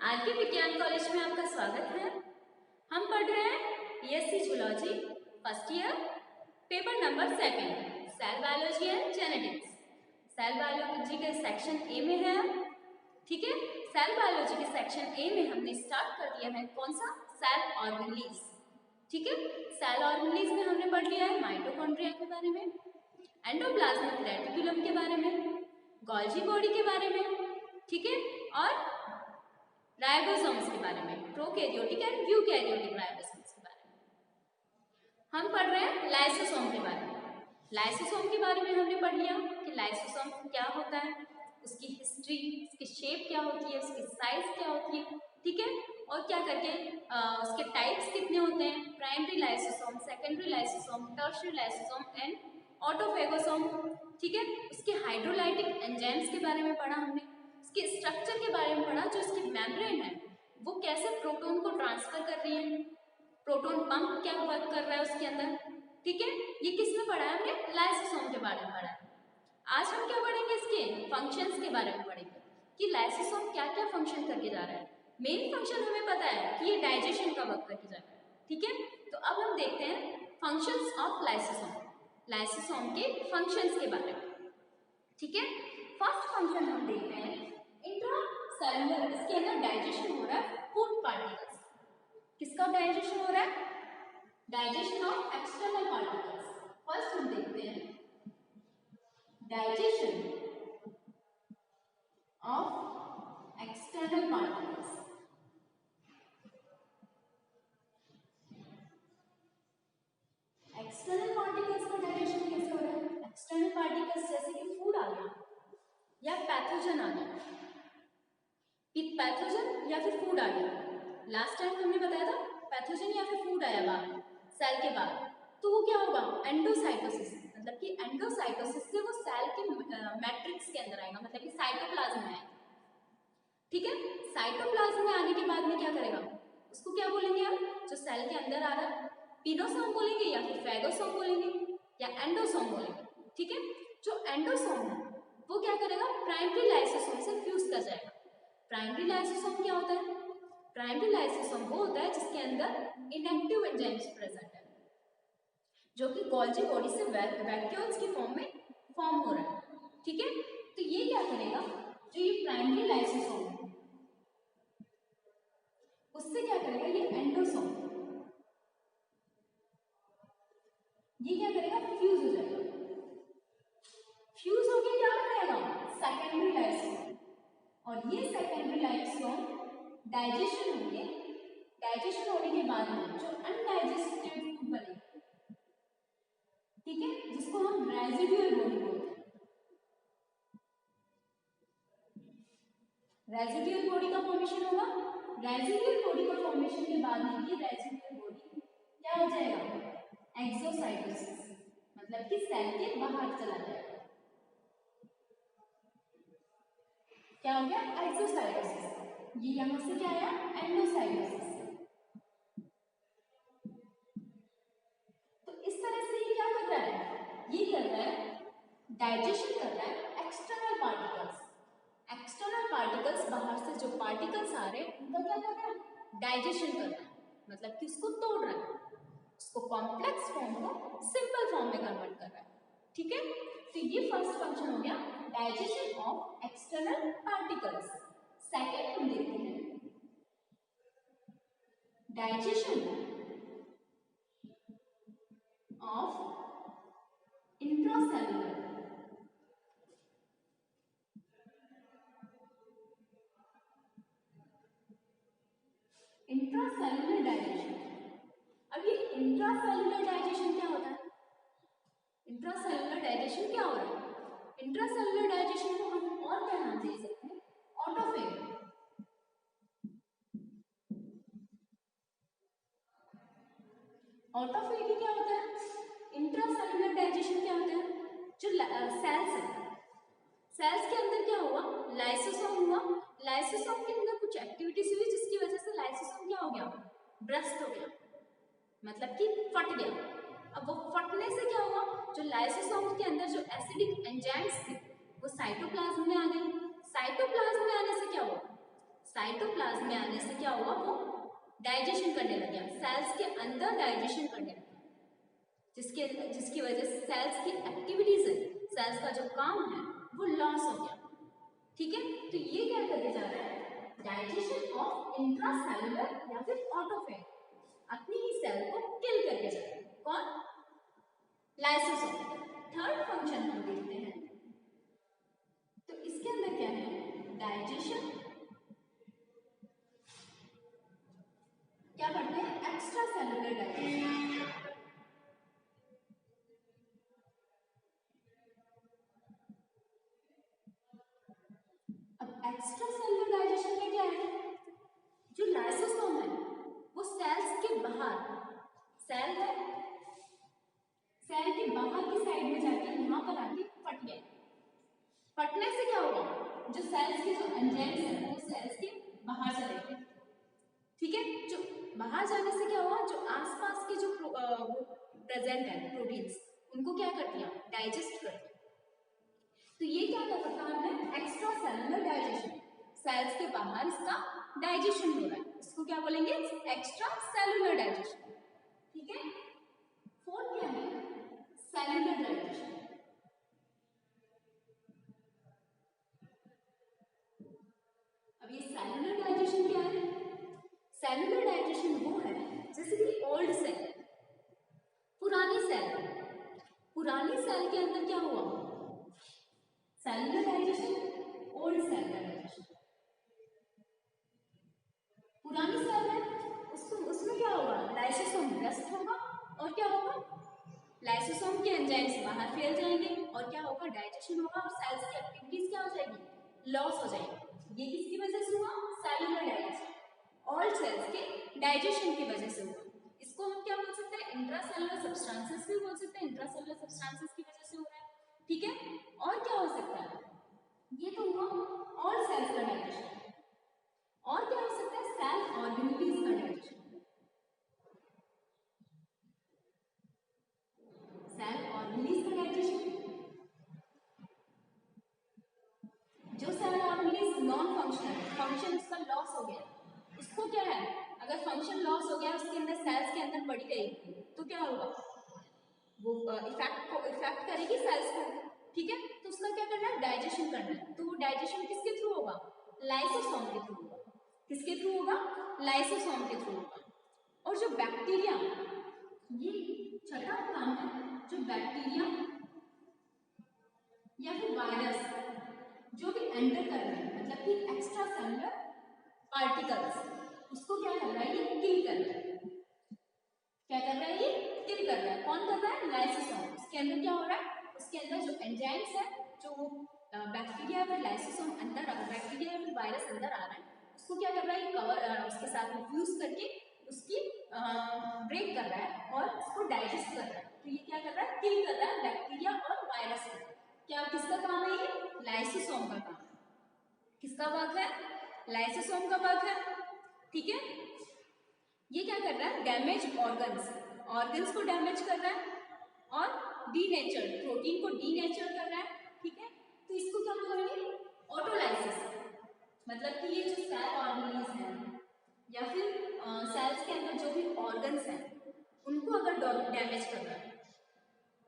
आज के विज्ञान कॉलेज में आपका स्वागत है। हम पढ़ रहे हैं BSc zoology first year, paper number 7, cell biology and genetics. Cell biology के सेक्शन ए में है। ठीक है, सेल बायोलॉजी के सेक्शन ए में हमने स्टार्ट कर दिया है कौन सा, सेल ऑर्गेनेल्स। ठीक है, सेल ऑर्गेनेल्स में हमने पढ़ लिया है माइटोकॉन्ड्रिया के बारे में, एंडोप्लाज्मिक रेटिकुलम के बारे में, गोल्जी बॉडी के बारे में, ठीक है, और राइबोसोम्स के बारे में, प्रोकैरियोटिक एंड यूकैरियोटिक राइबोसोम्स के बारे में। हम पढ़ रहे हैं लाइसोसोम के बारे में। लाइसोसोम के बारे में हमने पढ़ लिया कि लाइसोसोम क्या होता है, उसकी हिस्ट्री, उसकी शेप क्या होती है, उसकी साइज क्या होती है, ठीक है, और क्या करके उसके टाइप्स कितने होते हैं, primary lysosome, secondary lysosome, tertiary lysosome and autophagosome. ठीक है, उसके हाइड्रोलाइटिक एंजाइम्स के बारे में पढ़ा हमने, उसके स्ट्रक्चर के बारे में पढ़ा, जो उसकी मेम्ब्रेन है वो कैसे प्रोटॉन को ट्रांसफर कर रही है, प्रोटॉन पंप क्या वर्क कर रहा है उसके अंदर। ठीक है, ये किसमें पढ़ा है, हमने लाइसोसोम के बारे में पढ़ा है। आज हम क्या पढ़ेंगे, इसके फंक्शंस के बारे में पढ़ेंगे कि लाइसोसोम क्या क्या फंक्शन करके जा रहा है। मेन फंक्शन हमें पता है कि ये डाइजेशन का वर्क करके जा रहा है। ठीक है, तो अब हम देखते हैं फंक्शंस ऑफ लाइसोसोम, लाइसोसोम के फंक्शंस के बारे में। ठीक है, फर्स्ट फंक्शन हम देखते हैं इंट्रासेल्युलर, इसके अंदर डाइजेशन हो रहा है फूड पार्टिकल्स। किसका डाइजेशन हो रहा है, digestion of external particles. First हम देखते हैं digestion of external particles. External particles का डाइजेशन कैसे हो रहा है, एक्सटर्नल पार्टिकल्स जैसे कि फूड आ गया या पैथोजन आ गया, पैथोजन या फिर फूड आ गया। लास्ट टाइम हमने बताया था पैथोजन या फिर फूड आया बाहर सेल के बाहर, तो वो क्या होगा, एंडोसाइटोसिस, मतलब कि एंडोसाइटोसिस से वो सेल के मैट्रिक्स के अंदर आएगा, मतलब कि साइटोप्लाज्म में आएगा। ठीक है, साइटोप्लाज्म में आने के बाद में क्या करेगा, उसको क्या बोलेंगे हम, जो सेल के अंदर आ रहा है, पिनोसोम बोलेंगे या फिर फैगोसोम बोलेंगे या एंडोसोम बोलेंगे। ठीक है, जो एंडोसोम है वो क्या करेगा, प्राइमरी लाइसोसोम से फ्यूज कर जाएगा। प्राइमरी लाइसोसोम क्या होता है, प्राइमरी लाइसोसोम वो होता है जिसके अंदर इनएक्टिव एंजाइम्स प्रेजेंट है, जो कि गोल्जी बॉडी से वैक्यूल्स की फॉर्म में फॉर्म हो रहा है। ठीक है, तो ये क्या करेगा, जो ये प्राइमरी लाइसोसोम है उससे क्या करेगा, ये एंडोसोम, ये क्या करेगा, फ्यूज हो जाएगा। फ्यूज होके क्या बनाएगा, सेकेंडरी लाइसोसोम, और ये सेकेंडरी लाइसोसोम डाइजेशन होंगे, डाइजेशन होने के बाद में जो अनडाइजेस्टेड फूड बनेगा, ठीक है, जिसको हम रेजिडुअल बॉडी बोलते हैं। रेजिडुअल बॉडी का फॉर्मेशन होगा, रेजिडुअल बॉडी का फॉर्मेशन के बाद में ये रेजिडुअल बॉडी क्या हो जाएगा, एक्सोसाइटोसिस, मतलब कि सेल के बाहर चला जाएगा। क्या हो गया, एक्सोसाइटोसिस, ये यहां से क्या आया, एंडोसाइटोसिस। तो इस तरह से ये क्या कर रहा है, ये कर रहा है डाइजेशन कर रहा है एक्सटर्नल पार्टिकल्स। एक्सटर्नल पार्टिकल्स, बाहर से जो पार्टिकल्स आ रहे हैं उनका क्या कर रहा है, डाइजेशन कर रहा है, मतलब कि उसको तोड़ रहा है, उसको कॉम्प्लेक्स फॉर्म को सिंपल फॉर्म में कन्वर्ट कर रहा है। ठीक है, तो ये फर्स्ट फंक्शन हो गया digestion of external particles. Second हम देखते हैं digestion of intracellular, intracellular digestion. अब ये इंट्रासेल्युलर डाइजेशन क्या होता है, इंट्रासेल्युलर डाइजेशन क्या हो रहा है, इंट्रासेल्युलर डाइजेशन को हम और क्या नाम दे सकते हैं, ऑटोफेग। ऑटोफेगी क्या होता है, इंट्रासेल्युलर डाइजेशन क्या होता है, जो सेल्स है, सेल्स के अंदर क्या हुआ, लाइसोसोम हुआ, लाइसोसोम के अंदर कुछ एक्टिविटीज हुई जिसकी वजह से लाइसोसोम क्या हो गया, ब्रस्ट हो गया, मतलब कि फट गया। अब वो फटने से क्या हुआ, जो लाइसोसोम के अंदर जो एसिडिक एंजाइम्स थे वो साइटोप्लाज्म में आ गए। साइटोप्लाज्म में आने से क्या हुआ, साइटोप्लाज्म में जाने से क्या हुआ, वो डाइजेशन करने लग गया, सेल्स के अंदर डाइजेशन करने लग गया, जिसकी वजह से सेल्स की एक्टिविटीज है, सेल्स का जो काम है वो लॉस हो गया। ठीक है, तो ये क्या करके जा रहा है, डाइजेशन ऑफ इंट्रासेलुलर या फिर ऑटोफेज, अपनी ही सेल को किल करके जा रहा है। कौन, लाइसोसोम। थर्ड फंक्शन हम देखते हैं, तो इसके अंदर क्या है, डाइजेशन, क्या करते हैं, एक्स्ट्रा सेलुलर डाइजेशन। अब एक्स्ट्रा सेलुलर डाइजेशन में क्या है, जो लाइसोसोम है वो सेल्स के बाहर, सेल है, सेल के बाहर की साइड में जाके यहाँ पर आके फट गए। फटने से क्या होगा, जो सेल्स के जो एंजाइम्स हैं वो सेल्स के बाहर चले गए। ठीक है, जो बाहर जाने से क्या हुआ, जो आसपास के जो प्रेजेंट है प्रोटीन्स, उनको क्या कर दिया, डाइजेस्ट कर दिया। तो ये क्या कर सकता है हमने, एक्स्ट्रा सेलुलर डाइजेशन, सेल्स के बाहर इसका डाइजेशन हो रहा है, इसको क्या बोलेंगे, एक्स्ट्रा सेलुलर डाइजेशन। ठीक है, फोर्थ क्या है, सेलुलर डाइजेशन। अब ये सेलुलर डाइजेशन क्या है, सेलुलर डाइजेशन वो है जैसे कि ओल्ड सेल, पुरानी सेल के अंदर क्या हुआ, cellular digestion, old cell digestion. पुरानी सेल है उसमें क्या होगा, लाइसोसोम ब्रस्ट होगा, और क्या होगा, लाइसोसोम के एंजाइम्स बाहर फैल जाएंगे, और क्या होगा, डाइजेशन होगा, और सेल्स की एक्टिविटीज क्या हो जाएगी, लॉस हो जाएगी। ये किसकी वजह से हुआ, सेलुलर डाइजेशन, ऑल सेल्स के डाइजेशन की वजह से हुआ। इसको हम क्या बोल सकते हैं, इंट्रासेलुलर सब्सटेंसेस भी बोल सकते हैं, इंट्रासेलुलर सब्सटेंसेस की वजह से हो रहा है। ठीक है, और क्या हो सकता है, ये तो हुआ ऑल सेल्स का डाइजेशन, और क्या हो सकता है, सेल ऑर्गेनिटीज का डाइजेशन, सेल ऑर्गेनिटीज का डाइजेशन। जो सेल ऑर्गेनिटीज नॉन फंक्शनल, फंक्शन उसका लॉस हो गया, उसको क्या है, अगर फंक्शन लॉस हो गया, उसके अंदर सेल्स के अंदर पड़ी रहेगी, तो क्या होगा, वो इफेक्ट करेगी सेल्स को। ठीक है, तो उसका क्या करना है, डाइजेशन करना है। तो वो डाइजेशन किसके थ्रू होगा, लाइसोसोम के थ्रू होगा। किसके थ्रू होगा, लाइसोसोम के थ्रू होगा। और जो बैक्टीरिया, ये छठा काम है, जो बैक्टीरिया या फिर वायरस जो भी एंटर कर रहे हैं, मतलब कि एक्स्ट्रा सेलुलर पार्टिकल्स, उसको क्या कर रहा है, ये किल कर रहा है। क्या कर रहा है, ये किल कर रहा है। कौन कर रहा है, लाइसोसोम। उसके अंदर क्या हो रहा है, उसके अंदर जो एंजाइम्स है, जो बैक्टीरिया या फिर लाइसोसोम अंदर, बैक्टीरिया या फिर वायरस अंदर आ रहा है, उसको क्या कर रहा है, कवर उसके साथ फ्यूज करके उसकी ब्रेक कर रहा है और उसको डाइजेस्ट कर रहा है। तो ये क्या कर रहा है, किल कर रहा है बैक्टीरिया और वायरस को। क्या किसका काम है, ये लाइसोसोम का काम है। किसका वर्क है, लाइसोसोम का वर्क है। ठीक है, ये क्या कर रहा है, डैमेज ऑर्गन्स को डैमेज कर रहा है, और डीनेचर प्रोटीन को डीनेचर कर रहा है। ठीक है, तो इसको क्या बोलेंगे, ऑटोलाइसिस। मतलब कि ये जो सेल ऑर्गेनीज हैं या फिर सेल्स के अंदर जो भी ऑर्गन्स हैं, उनको अगर डैमेज कर रहा है,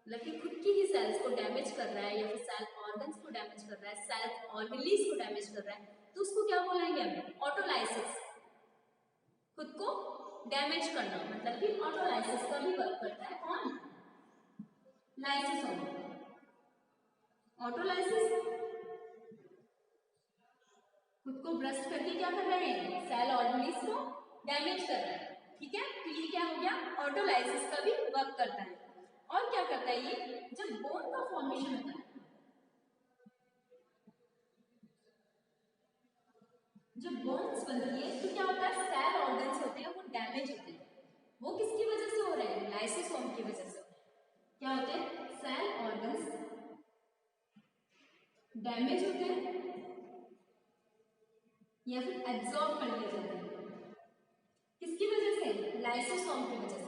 मतलब कि खुद की ही सेल्स को डैमेज कर रहा है, या फिर सेल ऑर्गन्स को डैमेज कर रहा है, सेल ऑर्गेनीज को डैमेज कर रहा है, तो उसको क्या बोलेंगे हम, ऑटोलाइसिस। खुद को डैमेज करना, मतलब कि ऑटोलाइसिस का भी वर्क करता है कौन, लाइसोसोम। ऑटोलाइसिस खुद को ब्रस्ट करके क्या कर रहे हैं, सेल ऑर्गेनीज को डैमेज कर रहा है। ठीक है, तो ये क्या हो गया, ऑटोलाइसिस का भी वर्क करता है। और क्या करता है ये, जब बोन का फॉर्मेशन होता है, जब बोन्स बनती है, तो क्या होता है, सेल ऑर्गन्स होते हैं वो डैमेज होते हैं। वो किसकी वजह से हो रहे हैं, लाइसोसोम की वजह से। क्या होते हैं, सेल ऑर्गन्स डैमेज होते हैं या फिर एब्जॉर्ब कर लिए जाते हैं। किसकी वजह से, लाइसोसोम की वजह से।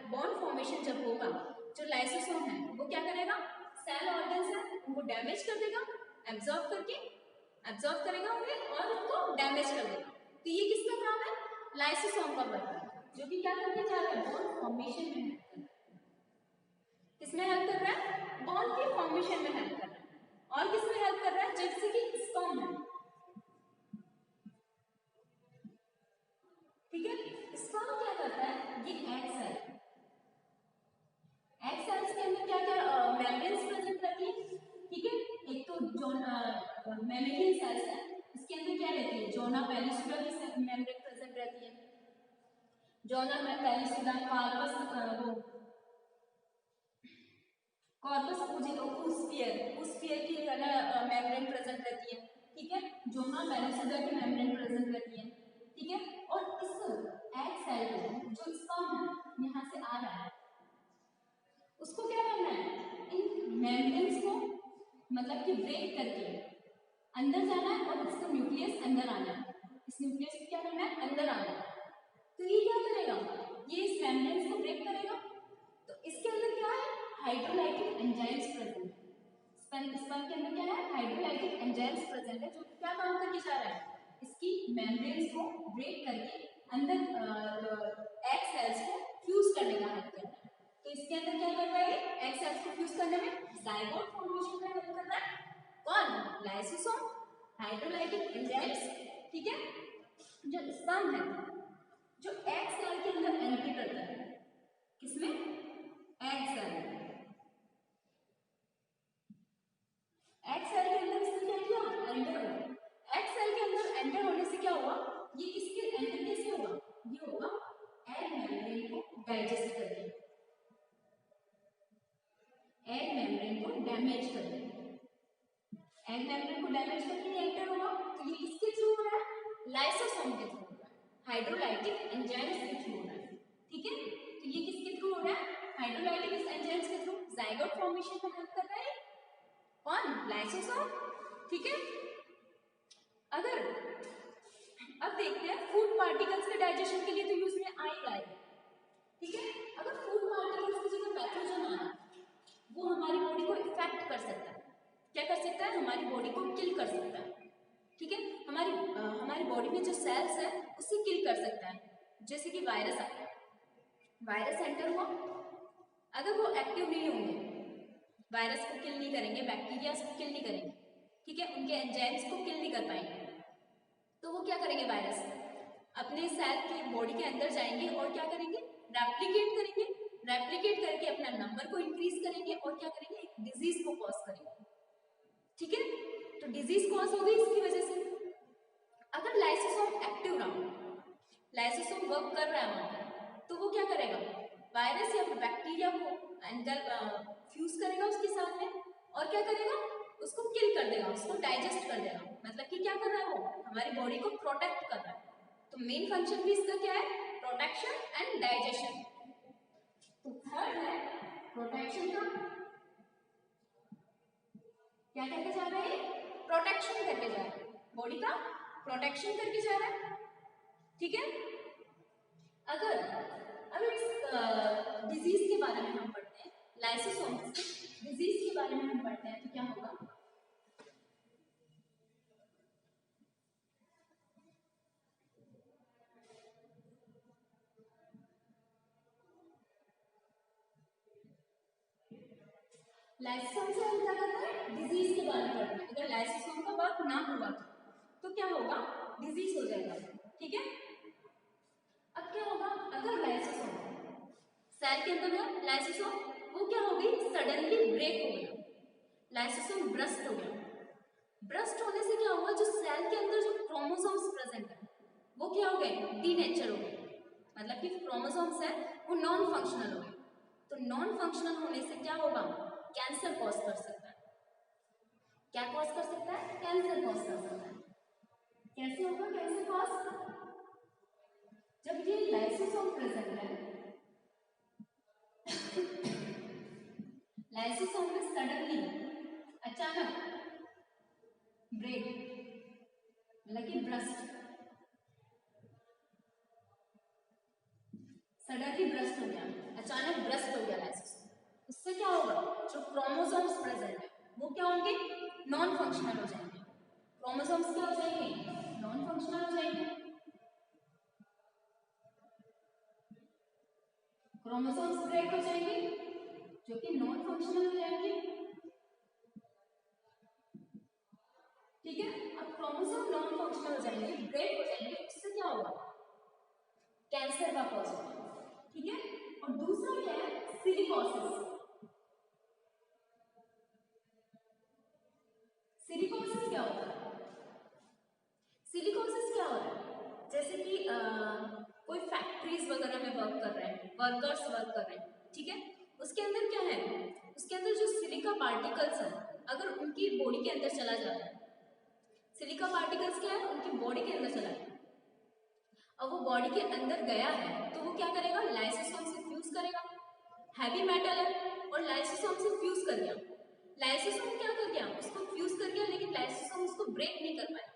बॉन्ड फॉर्मेशन जब होगा, जो लाइसोसोम है वो क्या करेगा, सेल ऑर्गन्स है उनको डैमेज कर देगा, एब्जॉर्ब करेगा उन्हें और उनको डैमेज कर देगा। तो ये किसका काम है? लाइसोसोम का वर्क है, जो कि क्या करने जा रहा है? बॉन्ड फॉर्मेशन में हेल्प कर रहा है। किसमें हेल्प कर रहा है? बॉन्ड की फॉर्मेशन में हेल्प कर रहा है। और किसमें हेल्प कर रहा है? जैसे कि स्पर्म है, ठीक है। स्पर्म क्या करता है? ये एग सेल, एग सेल्स के अंदर क्या क्या मेम्ब्रेन्स प्रेजेंट रहती है, ठीक है। एक तो जो मैमेलियन सेल्स है, इसके अंदर क्या रहती है? जोना पेलिसुडा की मेम्ब्रेन प्रेजेंट रहती है। जोना पेलिसुडा, कॉर्पस पूस्पियर की मेम्ब्रेन प्रेजेंट रहती है, ठीक है। जोना पेलिसुडा की मेम्ब्रेन प्रेजेंट रहती है, ठीक है। और इस एग सेल को जो स्पर्म है यहाँ से आ रहा है, उसको क्या करना है? इन मेम्ब्रेन्स को मतलब कि ब्रेक करके अंदर जाना है और इसका न्यूक्लियस अंदर आना है। इस न्यूक्लियस को क्या करना है? अंदर आना है। तो ये क्या करेगा? ये इस मेम्ब्रेन्स को ब्रेक करेगा। तो इसके अंदर क्या है? हाइड्रोलाइटिक एंजाइम्स प्रेजेंट है। स्पर्म के अंदर क्या है? हाइड्रोलाइटिक एंजाइम्स प्रेजेंट है, जो क्या काम करके जा रहा है? इसकी मेम्ब्रेन्स को ब्रेक करके अंदर एग सेल्स को फ्यूज करने का हेल्प करता है। तो इसके अंदर क्या कर रहा है? एग सेल्स को फ्यूज करने में जाइगोट फॉर्मेशन में हेल्प कर रहा है। कौन? लाइसोसोम, हाइड्रोलाइटिक एंजाइम्स, ठीक है। जो स्पर्म है, जो एग सेल के अंदर एंट्री करता है, किसमें? Egg cell. एग सेल के अंदर इसने क्या किया? एंटर हुआ। एग सेल के अंदर एंटर होने से क्या हुआ? ये किसके एंटर कैसे होगा? ये होगा एग मेम्ब्रेन को डाइजेस्ट करके, एग मेम्ब्रेन को डैमेज कर देगा। एग मेम्ब्रेन को डैमेज करके एंटर होगा। तो ये किसके थ्रू हो रहा है? लाइसोसोम के थ्रू हो रहा है, हाइड्रोलाइटिक एंजाइम्स के थ्रू हो रहा है, ठीक है। तो ये किसके थ्रू हो रहा है? हाइड्रोलाइटिक एंजाइम्स के थ्रू। जाइगोट फॉर्मेशन में हेल्प कर रहा है कौन? लाइसोसोम, ठीक है। अगर अब देखते हैं फूड पार्टिकल्स के डाइजेशन के लिए तो यूज में आएगा, ठीक है। अगर फूड पार्टिकल्स की जगह पैथोजन आना, वो हमारी बॉडी को इफेक्ट कर सकता है। क्या कर सकता है? हमारी बॉडी को किल कर सकता है, ठीक है। हमारी बॉडी में जो सेल्स है उसे किल कर सकता है। जैसे कि वायरस आता है, वायरस एंटर हुआ, अगर वो एक्टिव नहीं होंगे, वायरस को किल नहीं करेंगे, बैक्टीरिया को किल नहीं करेंगे, ठीक है, उनके एंजाइम्स को किल नहीं कर पाएंगे, तो वो क्या करेंगे? वायरस अपने सेल की बॉडी के अंदर जाएंगे और क्या करेंगे? रेप्लिकेट करेंगे। रेप्लिकेट करके अपना नंबर को इंक्रीज करेंगे और क्या करेंगे? एक डिजीज को कॉज करेंगे, ठीक है। तो डिजीज कॉज हो गई इसकी वजह से। अगर लाइसोसोम एक्टिव ना हो, लाइसोसोम वर्क कर रहा है वहां पर, तो वो क्या करेगा? वायरस या बैक्टीरिया को अंदर फ्यूज करेगा उसके साथ में और क्या करेगा? उसको किल कर देगा, उसको डाइजेस्ट कर देगा। मतलब कि क्या कर रहा है? वो हमारी बॉडी को प्रोटेक्ट कर रहा है। तो मेन फंक्शन भी इसका क्या है? Protection and digestion. तो थर्ड है प्रोटेक्शन का, क्या करके जा रहा है? प्रोटेक्शन करके जा रहा है, बॉडी का प्रोटेक्शन करके जा रहा है, ठीक है। अगर इस डिजीज के बारे में हम पढ़ते हैं, लाइसोसोम डिजीज के बारे में हम पढ़ते हैं, तो क्या होगा? लाइसोसोम से हम क्या करते हैं? डिजीज के बारे में पढ़ते हैं। अगर लाइसोसोम का वर्क ना हुआ तो क्या होगा? डिजीज हो जाएगा, ठीक है। अब क्या होगा? अगर लाइसोसोम सेल के अंदर है, लाइसोसोम वो क्या हो गई? सडनली ब्रेक हो गया, लाइसोसोम ब्रस्ट हो गया। ब्रस्ट होने से क्या हुआ? जो सेल के अंदर जो क्रोमोसोम्स प्रेजेंट है वो क्या हो गए? डीनेचर हो गए, मतलब कि क्रोमोसोम्स है वो नॉन फंक्शनल हो गए। तो नॉन फंक्शनल होने से क्या होगा? कैंसर कॉज कर सकता है। क्या कॉज कर सकता है? कैंसर कॉज कर सकता है। कैसे होगा कैंसर कॉज? जब ये लाइसोसोम प्रेजेंट है, लाइसोसोम में सडनली अचानक ब्रेक, मतलब कि ब्रस्ट, सडनली ब्रस्ट हो गया, अचानक ब्रस्ट हो गया लाइसोसोम। उससे क्या होगा? जो क्रोमोसोम्स प्रेजेंट है वो क्या होंगे? नॉन फंक्शनल हो जाएंगे। क्रोमोसोम्स क्या हो जाएंगे? नॉन फंक्शनल हो जाएंगे, क्रोमोसोम्स ब्रेक हो जाएंगे जो कि नॉन फंक्शनल हो जाएंगे। ठीक है, अब क्रोमोसोम नॉन फंक्शनल हो जाएंगे, ब्रेक हो जाएंगे, इससे क्या होगा, कैंसर का कॉज होगा। ठीक है, और दूसरा क्या है, सिलिकोसिस। सिलिकोसिस क्या होता है, सिलिकोसिस क्या होता है, जैसे कि कोई फैक्ट्रीज वगैरह में वर्क कर रहे हैं, वर्कर्स वर्क कर रहे हैं, ठीक है, उसके अंदर क्या है, उसके अंदर जो सिलिका पार्टिकल्स है अगर उनकी बॉडी के अंदर चला जाता है, सिलिका पार्टिकल्स क्या है उनकी बॉडी के अंदर चला गया, अब वो बॉडी के अंदर गया है तो वो क्या करेगा, लाइसोसोम से फ्यूज करेगा, हैवी मेटल है और लाइसोसोम से फ्यूज कर गया, लाइसोसोम क्या कर गया, उसको फ्यूज कर गया, लेकिन लाइसोसोम उसको ब्रेक नहीं कर पाया,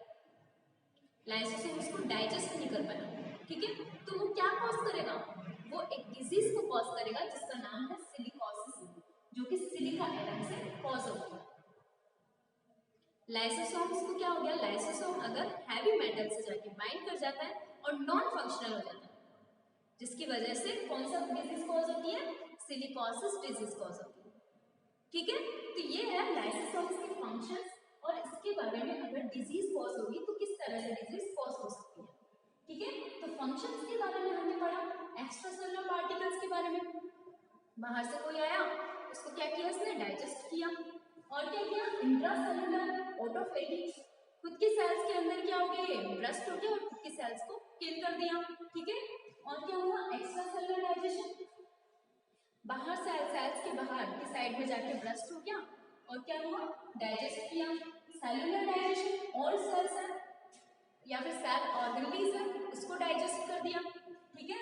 लाइसोसोम उसको डाइजेस्ट नहीं कर पाया। ठीक है, तो वो क्या कॉज करेगा, वो एक डिजीज को कॉज करेगा जिसका नाम है सिलिकोसिस, जो कि सिलिका एटम से कॉज होगा। लाइसोसोम्स को क्या हो गया, लाइसोसोम अगर हैवी मेटल से जाके बाइंड कर जाता है और नॉन फंक्शनल हो जाता है, जिसकी वजह से कौन सा डिजीज कॉज होती है, सिलिकोसिस डिजीज कॉज होती है। ठीक है, तो ये है लाइसोसोम्स के फंक्शंस और इसके बारे में अगर डिजीज कॉज होगी तो किस तरह से डिजीज कॉज हो सकती है। ठीक है, तो फंक्शंस के बारे में हमने पढ़ा, एक्स्ट्रा सेलुलर पार्टिकल्स के बारे में, बाहर से कोई आया उसको क्या किया, इसने डाइजेस्ट किया, और क्या किया, इंट्रासेलुलर ऑटोफेजिक, खुद के सेल्स के अंदर क्या हो गया, ब्रस्ट हो गया और खुद के सेल्स को किल कर दिया। ठीक है, और क्या हुआ, एक्स्ट्रा सेलुलर डाइजेशन, बाहर सेल्स के बाहर की साइड में जाके ब्रस्ट हो गया और क्या हुआ, डाइजेस्ट किया, सेलुलर डाइजेशन, और सेल्स है या फिर सेल ऑर्गेनेल्स है उसको डाइजेस्ट कर दिया। ठीक है,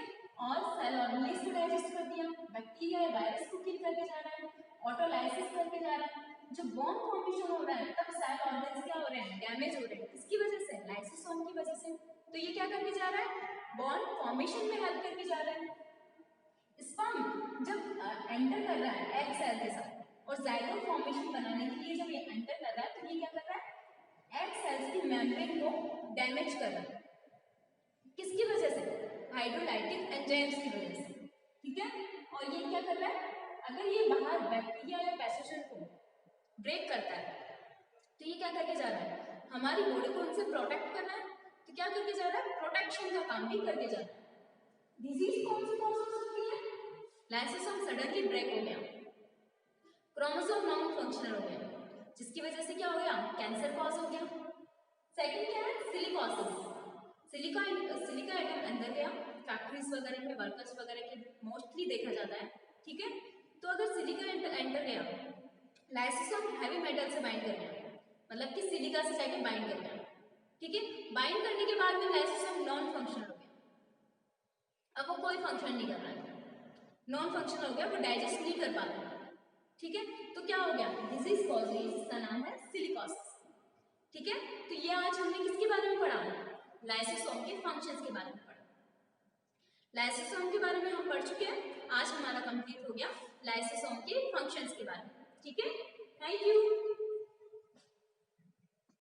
और सेल ऑर्गेनेल्स को डाइजेस्ट कर दिया, बैक्टीरिया या वायरस को किल करके जा रहा है, ऑटोलाइसिस करके जा रहा है, जो बॉन्ड फॉर्मेशन हो रहा है तब सेल ऑर्गेन्स क्या हो रहे हैं, डैमेज हो रहे हैं, किसकी वजह से, लाइसोसोम की वजह से। तो ये क्या करके जा रहा है, बॉन्ड फॉर्मेशन में हेल्प करके जा रहा है। स्पर्म जब एंटर कर रहा है एग सेल के साथ और जाइगोट फॉर्मेशन बनाने के लिए जब ये एंटर कर रहा है तो ये क्या कर रहा है, एग सेल्स की मेम्ब्रेन को डैमेज कर रहा है, किसकी वजह से, हाइड्रोलाइटिक एंजाइम्स की वजह से। ठीक है, और ये क्या कर रहा है, अगर ये बाहर बैक्टीरिया या पैथोजन को ब्रेक करता है तो ये क्या करके जा रहा है, हमारी बॉडी को उनसे प्रोटेक्ट करना है, तो क्या करके जा रहा है, प्रोटेक्शन का काम भी करके जा रहा है। डिजीज कौन सी कॉज हो सकती है, लाइसोसोम सडनली ब्रेक हो गया, क्रोमोसोम नॉन फंक्शनल हो गया, जिसकी वजह से क्या हो गया, कैंसर कॉज हो गया। सेकंड क्या है, सिलिकोसिस, सिलिका एटम अंदर गया, फैक्ट्रीज वगैरह में वर्कर्स वगैरह के मोस्टली देखा जाता है। ठीक है, तो अगर सिलिका एंटर गया, लाइसोसोम हैवी मेटल से बाइंड कर गया, मतलब कि सिलिका से जाके बाइंड कर गया। ठीक है, बाइंड करने के बाद में लाइसोसोम नॉन फंक्शनल हो गया, अब वो कोई फंक्शन नहीं कर रहा है, नॉन फंक्शनल हो गया, वो डाइजेस्ट नहीं कर पा रहा। ठीक है, तो क्या हो गया, डिजीज कॉज हुई जिसका नाम है सिलिकोसिस। ठीक है, तो ये आज हमने किसके बारे में पढ़ा, लाइसोसोम के फंक्शंस के बारे में पढ़ा। लाइसोसोम के बारे में हम पढ़ चुके हैं, आज हमारा कंप्लीट हो गया लाइसोसोम के फंक्शंस के बारे में। ठीक है, थैंक यू।